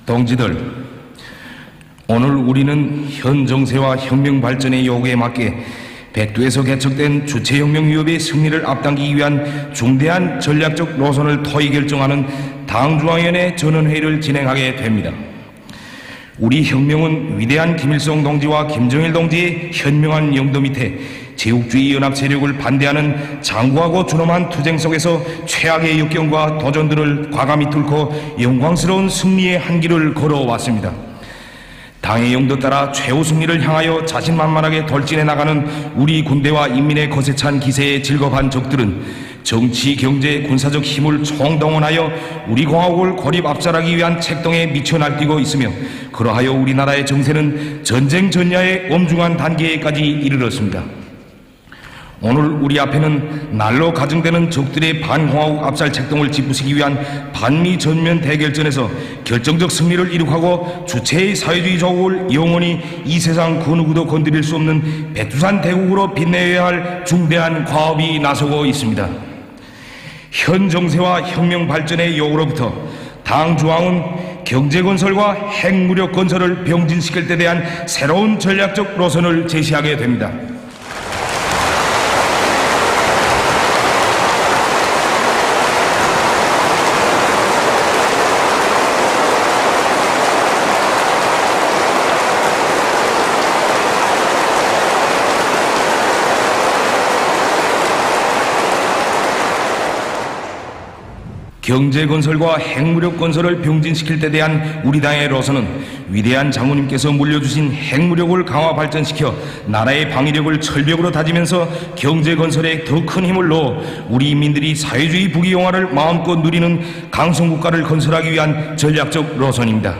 동지들, 오늘 우리는 현 정세와 혁명 발전의 요구에 맞게 백두에서 개척된 주체혁명위협의 승리를 앞당기기 위한 중대한 전략적 노선을 토의 결정하는 당중앙위원회 전원회의를 진행하게 됩니다. 우리 혁명은 위대한 김일성 동지와 김정일 동지의 현명한 영도 밑에 제국주의 연합 세력을 반대하는 장구하고 준엄한 투쟁 속에서 최악의 역경과 도전들을 과감히 뚫고 영광스러운 승리의 한 길을 걸어왔습니다. 당의 영도 따라 최후 승리를 향하여 자신만만하게 돌진해 나가는 우리 군대와 인민의 거세 찬 기세에 질겁한 적들은 정치, 경제, 군사적 힘을 총동원하여 우리 공화국을 고립 압살하기 위한 책동에 미쳐 날뛰고 있으며, 그러하여 우리나라의 정세는 전쟁 전야의 엄중한 단계에까지 이르렀습니다. 오늘 우리 앞에는 날로 가중되는 적들의 반공화국 압살 책동을 짚으시기 위한 반미 전면 대결전에서 결정적 승리를 이룩하고 주체의 사회주의 조국을 영원히 이 세상 그 누구도 건드릴 수 없는 백두산 대국으로 빛내야 할 중대한 과업이 나서고 있습니다. 현 정세와 혁명 발전의 요구로부터 당 중앙은 경제 건설과 핵무력 건설을 병진시킬 때 대한 새로운 전략적 노선을 제시하게 됩니다. 경제 건설과 핵무력 건설을 병진시킬 때 대한 우리 당의 노선은 위대한 장모님께서 물려주신 핵무력을 강화 발전시켜 나라의 방위력을 철벽으로 다지면서 경제 건설에 더 큰 힘을 넣어 우리 인민들이 사회주의 부귀영화를 마음껏 누리는 강성국가를 건설하기 위한 전략적 노선입니다.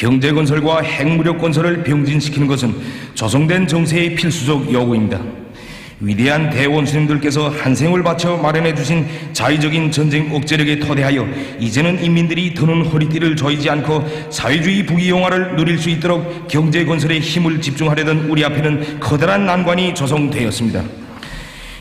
경제 건설과 핵무력 건설을 병진시키는 것은 조성된 정세의 필수적 요구입니다. 위대한 대원수님들께서 한 생을 바쳐 마련해 주신 자의적인 전쟁 억제력에 토대하여 이제는 인민들이 드는 허리띠를 조이지 않고 사회주의 부귀영화를 누릴 수 있도록 경제 건설에 힘을 집중하려던 우리 앞에는 커다란 난관이 조성되었습니다.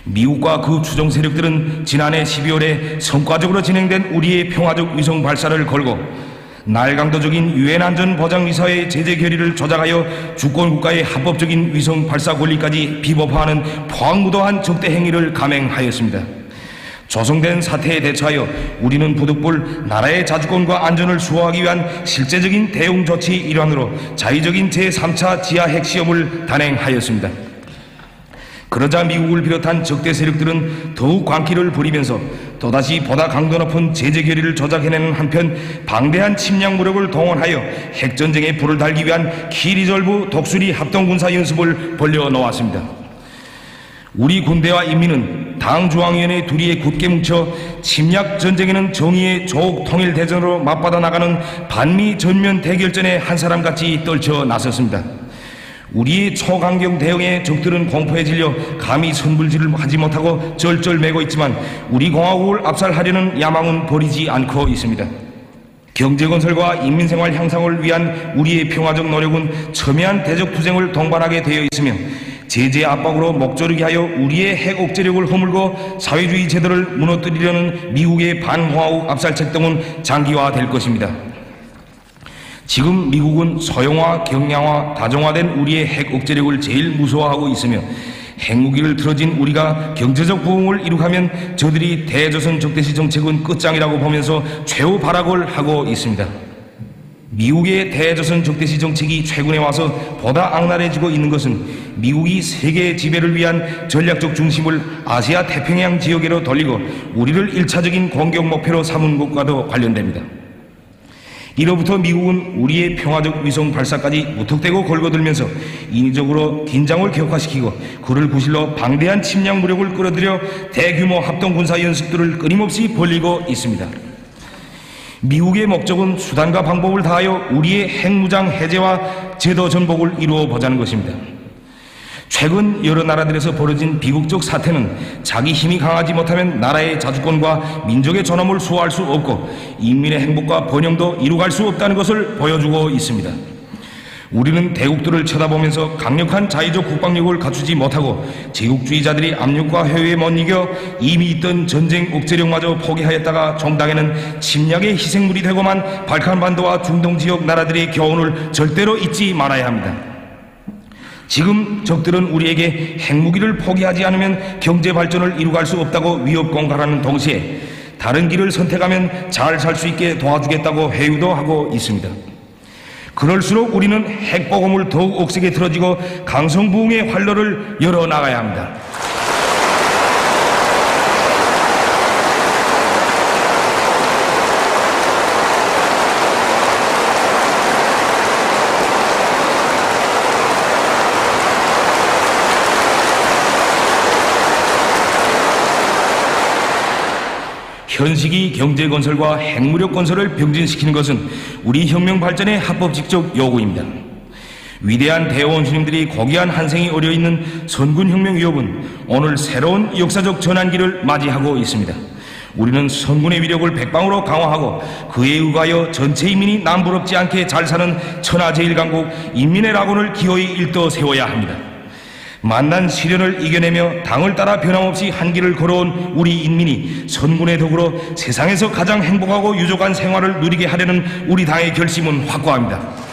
미국과 그 추종 세력들은 지난해 12월에 성과적으로 진행된 우리의 평화적 위성 발사를 걸고 날강도적인 유엔 안전보장이사회 제재 결의를 조작하여 주권국가의 합법적인 위성 발사 권리까지 비법화하는 포항무도한 적대 행위를 감행하였습니다. 조성된 사태에 대처하여 우리는 부득불 나라의 자주권과 안전을 수호하기 위한 실제적인 대응 조치 일환으로 자의적인 제3차 지하 핵시험을 단행하였습니다. 그러자 미국을 비롯한 적대 세력들은 더욱 광기를 부리면서 또다시 보다 강도 높은 제재 결의를 조작해내는 한편 방대한 침략 무력을 동원하여 핵전쟁에 불을 달기 위한 키리졸브 독수리 합동군사 연습을 벌려놓았습니다. 우리 군대와 인민은 당 중앙위원회 둘이에 굳게 뭉쳐 침략 전쟁에는 정의의 조국 통일 대전으로 맞받아 나가는 반미 전면 대결전에 한 사람같이 떨쳐 나섰습니다. 우리의 초강경 대응에 적들은 공포에 질려 감히 선불질을 하지 못하고 쩔쩔매고 있지만 우리 공화국을 압살하려는 야망은 버리지 않고 있습니다. 경제건설과 인민생활 향상을 위한 우리의 평화적 노력은 첨예한 대적투쟁을 동반하게 되어 있으며 제재 압박으로 목조르게 하여 우리의 핵 억제력을 허물고 사회주의 제도를 무너뜨리려는 미국의 반공화국 압살 책동은 장기화될 것입니다. 지금 미국은 소형화, 경량화, 다종화된 우리의 핵 억제력을 제일 무서워하고 있으며 핵무기를 틀어진 우리가 경제적 부흥을 이룩하면 저들이 대조선 적대시 정책은 끝장이라고 보면서 최후 발악을 하고 있습니다. 미국의 대조선 적대시 정책이 최근에 와서 보다 악랄해지고 있는 것은 미국이 세계 지배를 위한 전략적 중심을 아시아 태평양 지역으로 돌리고 우리를 1차적인 공격 목표로 삼은 것과도 관련됩니다. 이로부터 미국은 우리의 평화적 위성 발사까지 무턱대고 걸거들면서 인위적으로 긴장을 격화시키고 그를 구실로 방대한 침략 무력을 끌어들여 대규모 합동군사 연습들을 끊임없이 벌이고 있습니다. 미국의 목적은 수단과 방법을 다하여 우리의 핵무장 해제와 제도 전복을 이루어 보자는 것입니다. 최근 여러 나라들에서 벌어진 비극적 사태는 자기 힘이 강하지 못하면 나라의 자주권과 민족의 존엄을 수호할 수 없고 인민의 행복과 번영도 이루갈 수 없다는 것을 보여주고 있습니다. 우리는 대국들을 쳐다보면서 강력한 자의적 국방력을 갖추지 못하고 제국주의자들이 압력과 회유에 못 이겨 이미 있던 전쟁 억제력마저 포기하였다가 종당에는 침략의 희생물이 되고만 발칸반도와 중동 지역 나라들의 교훈을 절대로 잊지 말아야 합니다. 지금 적들은 우리에게 핵무기를 포기하지 않으면 경제 발전을 이루갈 수 없다고 위협 공갈하는 동시에 다른 길을 선택하면 잘 살 수 있게 도와주겠다고 회유도 하고 있습니다. 그럴수록 우리는 핵보험을 더욱 억세게 틀어지고 강성부흥의 활로를 열어나가야 합니다. 현 시기 경제건설과 핵무력 건설을 병진시키는 것은 우리 혁명 발전의 합법적 요구입니다. 위대한 대원수님들이 고귀한 한생이 어려있는 선군혁명 위협은 오늘 새로운 역사적 전환기를 맞이하고 있습니다. 우리는 선군의 위력을 백방으로 강화하고 그에 의하여 전체 인민이 남부럽지 않게 잘 사는 천하제일강국 인민의 낙원을 기어이 일떠 세워야 합니다. 만난 시련을 이겨내며 당을 따라 변함없이 한 길을 걸어온 우리 인민이 선군의 덕으로 세상에서 가장 행복하고 유족한 생활을 누리게 하려는 우리 당의 결심은 확고합니다.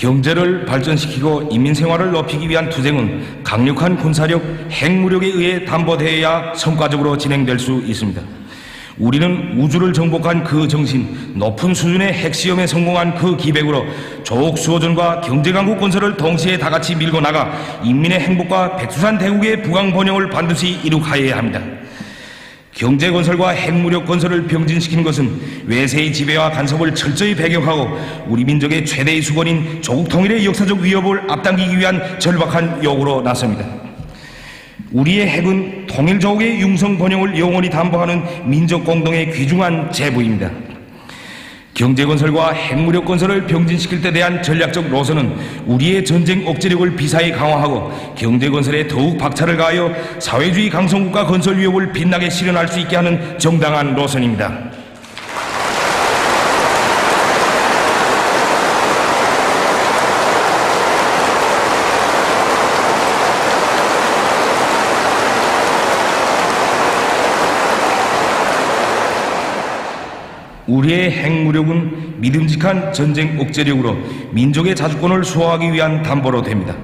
경제를 발전시키고 인민생활을 높이기 위한 투쟁은 강력한 군사력, 핵무력에 의해 담보되어야 성과적으로 진행될 수 있습니다. 우리는 우주를 정복한 그 정신, 높은 수준의 핵시험에 성공한 그 기백으로 조국 수호전과 경제강국 건설을 동시에 다같이 밀고 나가 인민의 행복과 백두산 대국의 부강번영을 반드시 이룩하여야 합니다. 경제건설과 핵무력 건설을 병진시키는 것은 외세의 지배와 간섭을 철저히 배격하고 우리 민족의 최대의 수건인 조국 통일의 역사적 위협을 앞당기기 위한 절박한 요구로 나섭니다. 우리의 핵은 통일조국의 융성 번영을 영원히 담보하는 민족 공동의 귀중한 재부입니다. 경제건설과 핵무력 건설을 병진시킬 때 대한 전략적 노선은 우리의 전쟁 억제력을 비사히 강화하고 경제건설에 더욱 박차를 가하여 사회주의 강성국가 건설 위협을 빛나게 실현할 수 있게 하는 정당한 노선입니다. 우리의 핵무력은 믿음직한 전쟁 억제력으로 민족의 자주권을 수호하기 위한 담보로 됩니다.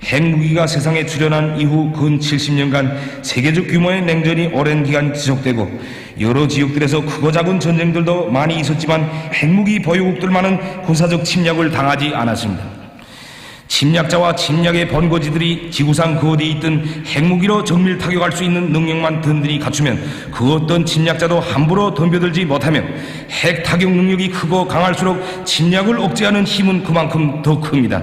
핵무기가 세상에 출현한 이후 근 70년간 세계적 규모의 냉전이 오랜 기간 지속되고 여러 지역들에서 크고 작은 전쟁들도 많이 있었지만 핵무기 보유국들만은 군사적 침략을 당하지 않았습니다. 침략자와 침략의 번거지들이 지구상 그 어디에 있든 핵무기로 정밀 타격할 수 있는 능력만 든든히 갖추면 그 어떤 침략자도 함부로 덤벼들지 못하며 핵 타격 능력이 크고 강할수록 침략을 억제하는 힘은 그만큼 더 큽니다.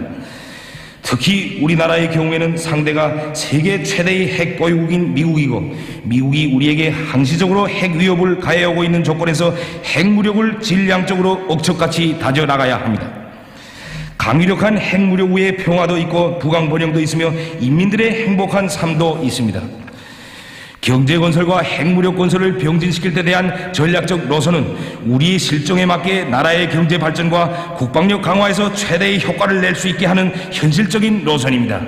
특히 우리나라의 경우에는 상대가 세계 최대의 핵 보유국인 미국이고 미국이 우리에게 항시적으로 핵 위협을 가해오고 있는 조건에서 핵무력을 질량적으로 억척같이 다져나가야 합니다. 강력한 핵무력 위에 평화도 있고 부강번영도 있으며 인민들의 행복한 삶도 있습니다. 경제건설과 핵무력 건설을 병진시킬 때 대한 전략적 노선은 우리의 실정에 맞게 나라의 경제 발전과 국방력 강화에서 최대의 효과를 낼 수 있게 하는 현실적인 노선입니다.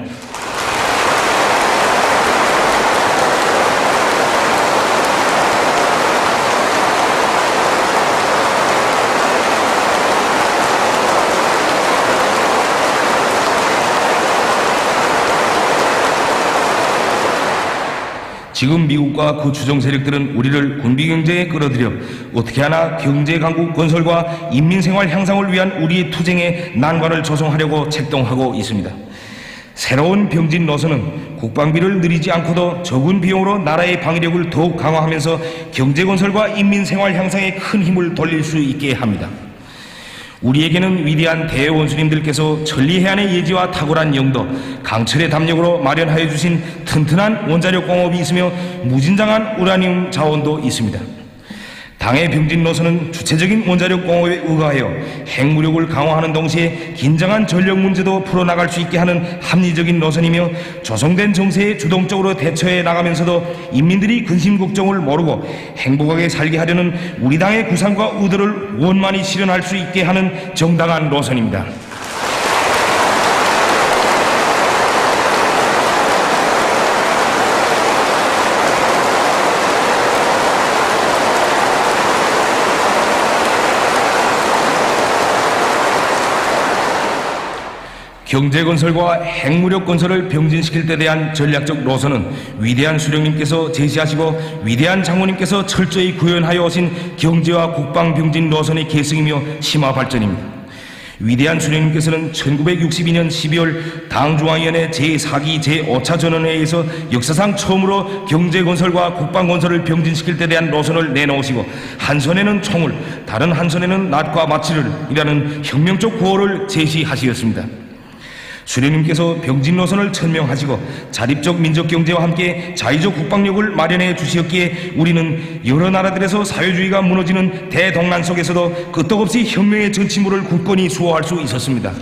지금 미국과 그 주정 세력들은 우리를 군비경제에 끌어들여 어떻게 하나 경제강국 건설과 인민생활 향상을 위한 우리의 투쟁의 난관을 조성하려고 책동하고 있습니다. 새로운 병진 노선은 국방비를 늘리지 않고도 적은 비용으로 나라의 방위력을 더욱 강화하면서 경제건설과 인민생활 향상에 큰 힘을 돌릴 수 있게 합니다. 우리에게는 위대한 대원수님들께서 천리해안의 예지와 탁월한 영도, 강철의 담력으로 마련하여 주신 튼튼한 원자력 공업이 있으며 무진장한 우라늄 자원도 있습니다. 당의 병진 노선은 주체적인 원자력 공업에 의거하여 핵무력을 강화하는 동시에 긴장한 전력 문제도 풀어나갈 수 있게 하는 합리적인 노선이며, 조성된 정세에 주동적으로 대처해 나가면서도 인민들이 근심 걱정을 모르고 행복하게 살게 하려는 우리 당의 구상과 의도를 원만히 실현할 수 있게 하는 정당한 노선입니다. 경제건설과 핵무력 건설을 병진시킬 때 대한 전략적 노선은 위대한 수령님께서 제시하시고 위대한 장모님께서 철저히 구현하여 오신 경제와 국방병진 노선의 계승이며 심화 발전입니다. 위대한 수령님께서는 1962년 12월 당중앙위원회 제4기 제5차 전원회의에서 역사상 처음으로 경제건설과 국방건설을 병진시킬 때 대한 노선을 내놓으시고, 한 손에는 총을, 다른 한 손에는 낫과 마취를 이라는 혁명적 구호를 제시하시었습니다. 수령님께서 병진 노선을 천명하시고 자립적 민족 경제와 함께 자유적 국방력을 마련해 주시었기에 우리는 여러 나라들에서 사회주의가 무너지는 대동란 속에서도 끄떡없이 혁명의 전치물을 굳건히 수호할 수 있었습니다.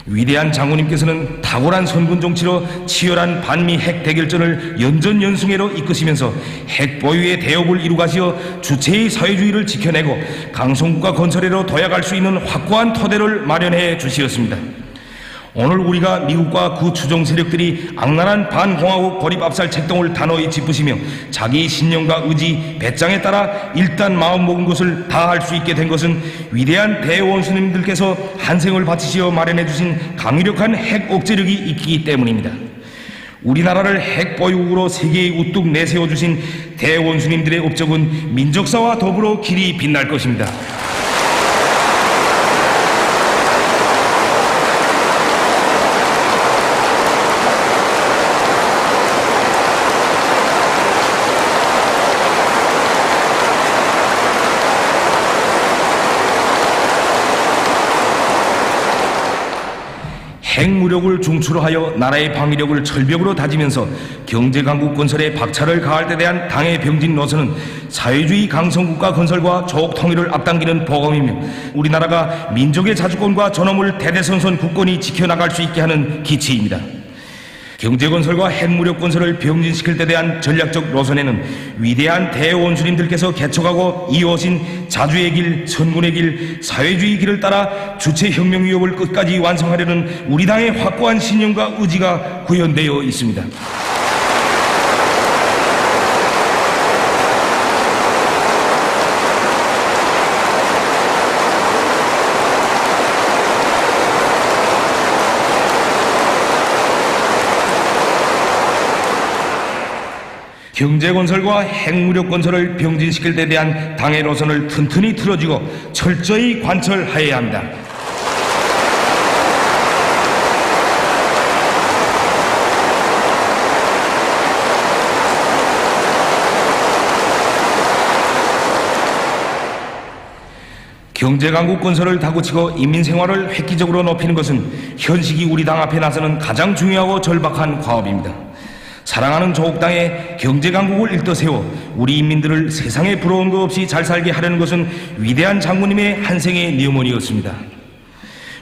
위대한 장군님께서는 탁월한 선군 정치로 치열한 반미 핵 대결전을 연전연승회로 이끄시면서 핵 보유의 대업을 이루가시어 주체의 사회주의를 지켜내고 강성국가 건설회로 도약할 수 있는 확고한 토대를 마련해 주시었습니다. 오늘 우리가 미국과 그 추종 세력들이 악랄한 반공화국 고립 압살 책동을 단호히 짚으시며 자기 신념과 의지, 배짱에 따라 일단 마음먹은 것을 다 할 수 있게 된 것은 위대한 대원수님들께서 한생을 바치시어 마련해 주신 강력한 핵 억제력이 있기 때문입니다. 우리나라를 핵 보유국으로 세계에 우뚝 내세워 주신 대원수님들의 업적은 민족사와 더불어 길이 빛날 것입니다. 핵무력을 중추로 하여 나라의 방위력을 철벽으로 다지면서 경제강국 건설에 박차를 가할 때 대한 당의 병진 노선은 사회주의 강성국가 건설과 조국 통일을 앞당기는 보검이며 우리나라가 민족의 자주권과 존엄을 대대손손 굳건히 지켜나갈 수 있게 하는 기치입니다. 경제건설과 핵무력 건설을 병진시킬 때 대한 전략적 노선에는 위대한 대원수님들께서 개척하고 이어오신 자주의 길, 선군의 길, 사회주의 길을 따라 주체혁명 위협을 끝까지 완성하려는 우리 당의 확고한 신념과 의지가 구현되어 있습니다. 경제건설과 핵무력 건설을 병진시킬 때 대한 당의 노선을 튼튼히 틀어지고 철저히 관철하여야 합니다. 경제강국 건설을 다그치고 인민생활을 획기적으로 높이는 것은 현시기 우리 당 앞에 나서는 가장 중요하고 절박한 과업입니다. 사랑하는 조국 땅에 경제강국을 일떠세워 우리 인민들을 세상에 부러운 것 없이 잘 살게 하려는 것은 위대한 장군님의 한생의 뉘어머니였습니다.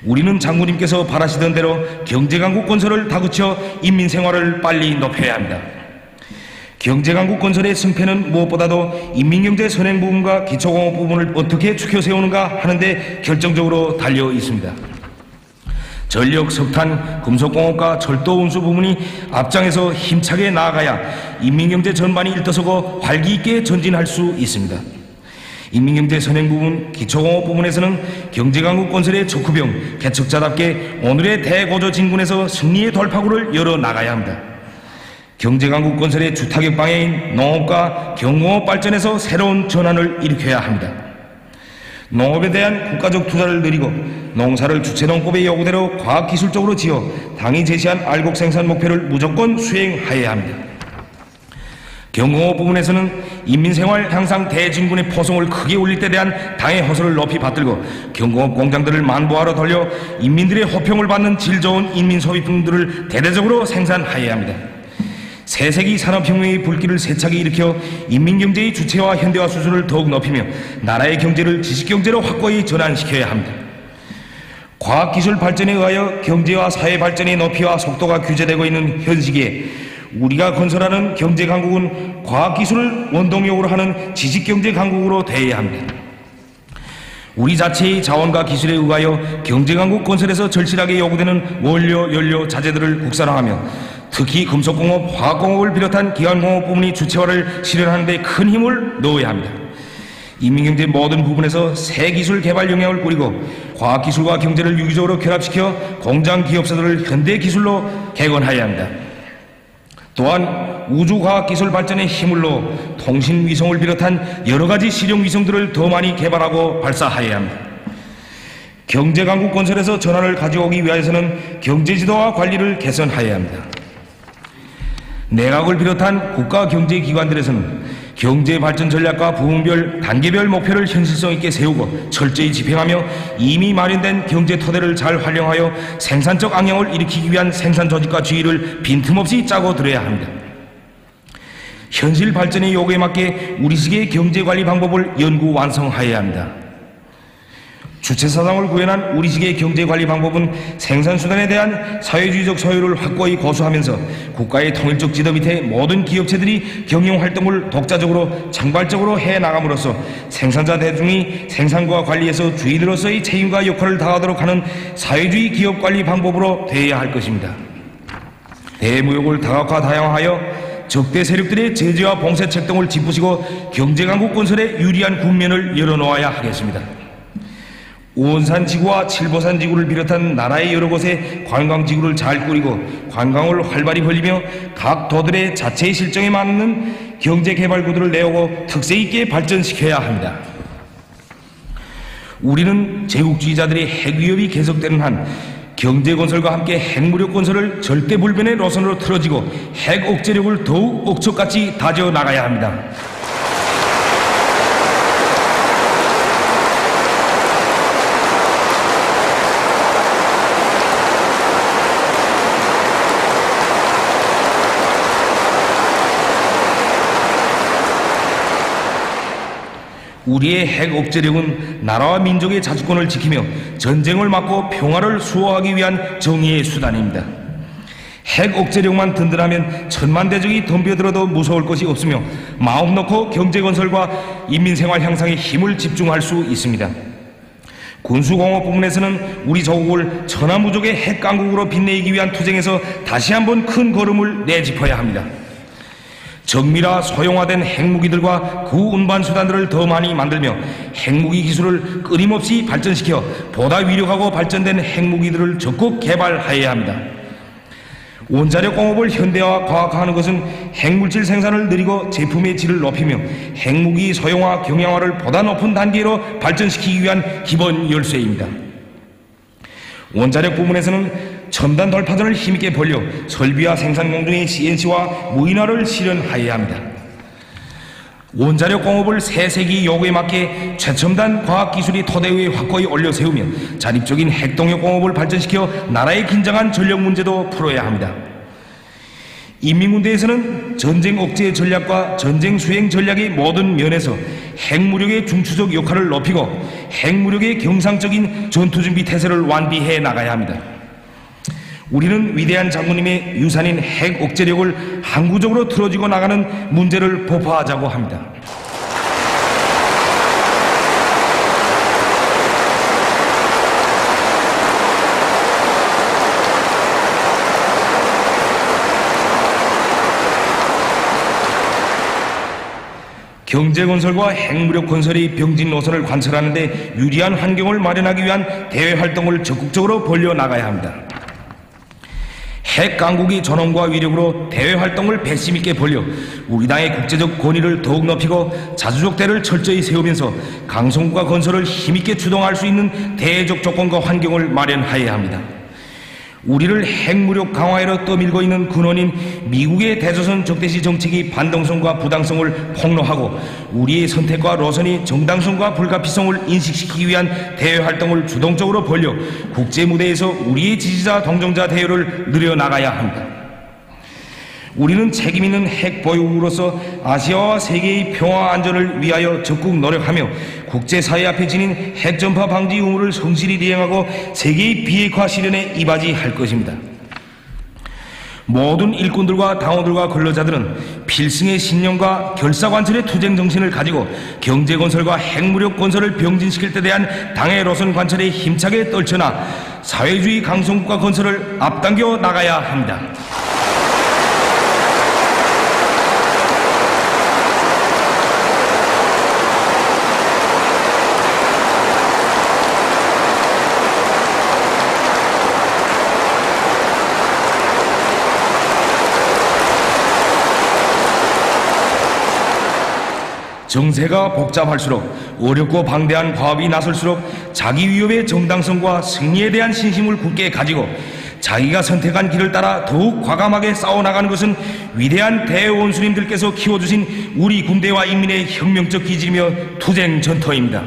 우리는 장군님께서 바라시던 대로 경제강국 건설을 다그쳐 인민생활을 빨리 높여야 합니다. 경제강국 건설의 승패는 무엇보다도 인민경제 선행 부분과 기초공업 부분을 어떻게 추켜 세우는가 하는데 결정적으로 달려 있습니다. 전력, 석탄, 금속공업과 철도 운수 부분이 앞장에서 힘차게 나아가야 인민경제 전반이 일떠서고 활기 있게 전진할 수 있습니다. 인민경제 선행 부분, 기초공업 부분에서는 경제강국 건설의 척후병, 개척자답게 오늘의 대고조 진군에서 승리의 돌파구를 열어 나가야 합니다. 경제강국 건설의 주타격 방해인 농업과 경공업 발전에서 새로운 전환을 일으켜야 합니다. 농업에 대한 국가적 투자를 늘리고 농사를 주체농법의 요구대로 과학기술적으로 지어 당이 제시한 알곡 생산 목표를 무조건 수행하여야 합니다. 경공업 부분에서는 인민생활 향상 대진군의 포성을 크게 올릴 때 대한 당의 허설을 높이 받들고 경공업 공장들을 만보하러 돌려 인민들의 호평을 받는 질 좋은 인민소비품들을 대대적으로 생산하여야 합니다. 새세기 산업혁명의 불길을 세차게 일으켜 인민경제의 주체와 현대화 수준을 더욱 높이며 나라의 경제를 지식경제로 확고히 전환시켜야 합니다. 과학기술 발전에 의하여 경제와 사회 발전의 높이와 속도가 규제되고 있는 현 시기에 우리가 건설하는 경제강국은 과학기술을 원동력으로 하는 지식경제강국으로 되어야 합니다. 우리 자체의 자원과 기술에 의하여 경제강국 건설에서 절실하게 요구되는 원료, 연료, 자재들을 국산화하며 특히 금속공업, 화학공업을 비롯한 기관공업 부문의 주체화를 실현하는 데 큰 힘을 넣어야 합니다. 인민경제 모든 부분에서 새 기술 개발 영향을 꾸리고 과학기술과 경제를 유기적으로 결합시켜 공장 기업사들을 현대기술로 개건하여야 합니다. 또한 우주과학기술 발전에 힘을 넣어 통신위성을 비롯한 여러가지 실용위성들을 더 많이 개발하고 발사하여야 합니다. 경제강국 건설에서 전환을 가져오기 위해서는 경제지도와 관리를 개선하여야 합니다. 내각을 비롯한 국가경제기관들에서는 경제발전 전략과 부문별, 단계별 목표를 현실성 있게 세우고 철저히 집행하며 이미 마련된 경제 토대를 잘 활용하여 생산적 악영을 일으키기 위한 생산 조직과 지휘를 빈틈없이 짜고 들어야 합니다. 현실 발전의 요구에 맞게 우리식의 경제관리 방법을 연구 완성하여야 합니다. 주체사상을 구현한 우리식의 경제관리 방법은 생산수단에 대한 사회주의적 소유를 확고히 고수하면서 국가의 통일적 지도 밑에 모든 기업체들이 경영활동을 독자적으로 창발적으로 해나감으로써 생산자 대중이 생산과 관리에서 주인으로서의 책임과 역할을 다하도록 하는 사회주의 기업관리 방법으로 되어야 할 것입니다. 대무역을 다각화 다양화하여 적대 세력들의 제재와 봉쇄 책동을 짚으시고 경제강국 건설에 유리한 국면을 열어놓아야 하겠습니다. 오온산 지구와 칠보산 지구를 비롯한 나라의 여러 곳에 관광지구를 잘 꾸리고 관광을 활발히 벌리며 각 도들의 자체의 실정에 맞는 경제개발구들을 내오고 특색 있게 발전시켜야 합니다. 우리는 제국주의자들의 핵위협이 계속되는 한 경제건설과 함께 핵무력 건설을 절대불변의 노선으로 틀어지고 핵억제력을 더욱 억척같이 다져나가야 합니다. 우리의 핵 억제력은 나라와 민족의 자주권을 지키며 전쟁을 막고 평화를 수호하기 위한 정의의 수단입니다. 핵 억제력만 든든하면 천만대적이 덤벼들어도 무서울 것이 없으며 마음 놓고 경제건설과 인민생활 향상에 힘을 집중할 수 있습니다. 군수공업 부문에서는 우리 조국을 천하무적의 핵강국으로 빛내기 위한 투쟁에서 다시 한번 큰 걸음을 내짚어야 합니다. 정밀화 소형화된 핵무기들과 그 운반 수단들을 더 많이 만들며 핵무기 기술을 끊임없이 발전시켜 보다 위력하고 발전된 핵무기들을 적극 개발하여야 합니다. 원자력 공업을 현대화 과학화하는 것은 핵물질 생산을 늘리고 제품의 질을 높이며 핵무기 소형화 경량화를 보다 높은 단계로 발전시키기 위한 기본 열쇠입니다. 원자력 부문에서는 첨단 돌파전을 힘있게 벌려 설비와 생산 공정의 CNC와 무인화를 실현하여야 합니다. 원자력 공업을 새 세기 요구에 맞게 최첨단 과학기술이 토대 위에 확고히 올려 세우며 자립적인 핵동력 공업을 발전시켜 나라의 긴장한 전력 문제도 풀어야 합니다. 인민군대에서는 전쟁 억제 전략과 전쟁 수행 전략의 모든 면에서 핵무력의 중추적 역할을 높이고 핵무력의 경상적인 전투준비 태세를 완비해 나가야 합니다. 우리는 위대한 장군님의 유산인 핵 억제력을 항구적으로 틀어지고 나가는 문제를 폭파하자고 합니다. 경제건설과 핵무력 건설의 병진 노선을 관철하는 데 유리한 환경을 마련하기 위한 대외활동을 적극적으로 벌려나가야 합니다. 핵강국의 존엄과 위력으로 대외활동을 배심있게 벌려 우리 당의 국제적 권위를 더욱 높이고 자주적 대를 철저히 세우면서 강성국가 건설을 힘있게 주동할 수 있는 대외적 조건과 환경을 마련하여야 합니다. 우리를 핵무력 강화에로 떠밀고 있는 근원인 미국의 대조선 적대시 정책이 반동성과 부당성을 폭로하고 우리의 선택과 로선이 정당성과 불가피성을 인식시키기 위한 대외활동을 주동적으로 벌려 국제무대에서 우리의 지지자 동정자 대우를 늘려나가야 합니다. 우리는 책임있는 핵보유국으로서 아시아와 세계의 평화 안전을 위하여 적극 노력하며 국제사회 앞에 지닌 핵전파 방지 의무를 성실히 이행하고 세계의 비핵화 실현에 이바지할 것입니다. 모든 일꾼들과 당원들과 근로자들은 필승의 신념과 결사관철의 투쟁 정신을 가지고 경제건설과 핵무력 건설을 병진시킬 때 대한 당의 로선 관철에 힘차게 떨쳐나 사회주의 강성국가 건설을 앞당겨 나가야 합니다. 정세가 복잡할수록 어렵고 방대한 과업이 나설수록 자기 위협의 정당성과 승리에 대한 신심을 굳게 가지고 자기가 선택한 길을 따라 더욱 과감하게 싸워나가는 것은 위대한 대원수님들께서 키워주신 우리 군대와 인민의 혁명적 기질이며 투쟁 전터입니다.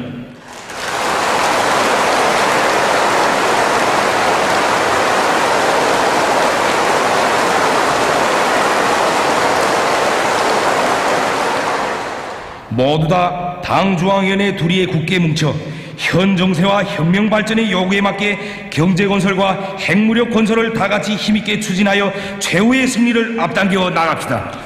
모두 다 당 중앙위원회 둘이에 굳게 뭉쳐 현 정세와 혁명 발전의 요구에 맞게 경제 건설과 핵무력 건설을 다 같이 힘있게 추진하여 최후의 승리를 앞당겨 나갑시다.